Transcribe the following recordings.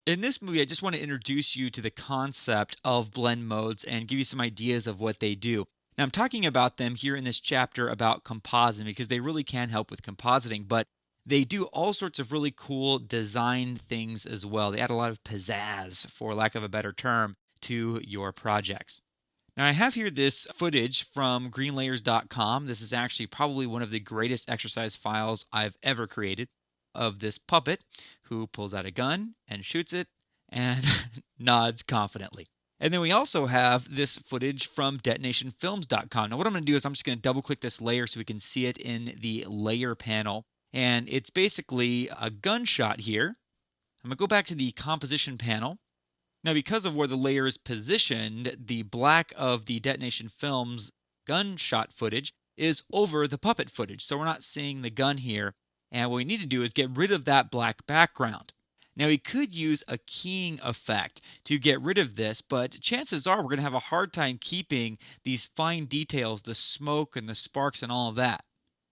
In this movie, I just want to introduce you to the concept of blend modes and give you some ideas of what they do. Now, I'm talking about them here in this chapter about compositing because they really can help with compositing, but they do all sorts of really cool design things as well. They add a lot of pizzazz, for lack of a better term, to your projects. Now, I have here this footage from greenlayers.com. This is actually probably one of the greatest exercise files I've ever created of this puppet who pulls out a gun and shoots it and nods confidently. And then we also have this footage from detonationfilms.com. Now, what I'm going to do is I'm just going to double click this layer so we can see it in the layer panel. And it's basically a gunshot here. I'm going to go back to the composition panel. Now, because of where the layer is positioned, the black of the Detonation Films gunshot footage is over the puppet footage. So we're not seeing the gun here. And what we need to do is get rid of that black background. Now, we could use a keying effect to get rid of this, but chances are we're going to have a hard time keeping these fine details, the smoke and the sparks and all of that.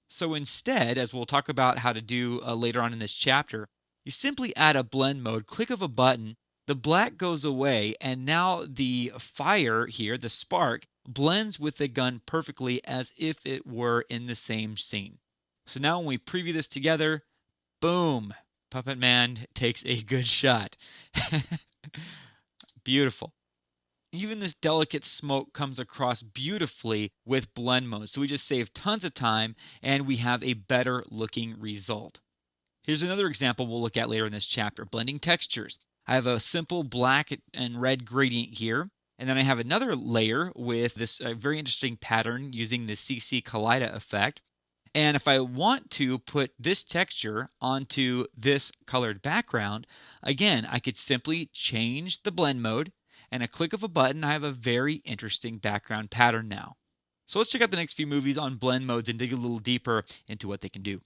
So instead, as we'll talk about how to do later on in this chapter, you simply add a blend mode, click of a button, the black goes away, and now the fire here, the spark, blends with the gun perfectly as if it were in the same scene. So now when we preview this together, boom, Puppet Man takes a good shot. Beautiful. Even this delicate smoke comes across beautifully with blend mode. So we just save tons of time and we have a better looking result. Here's another example we'll look at later in this chapter, blending textures. I have a simple black and red gradient here. And then I have another layer with this very interesting pattern using the CC Kaleida effect. And if I want to put this texture onto this colored background, again, I could simply change the blend mode, and a click of a button, I have a very interesting background pattern now. So let's check out the next few movies on blend modes and dig a little deeper into what they can do.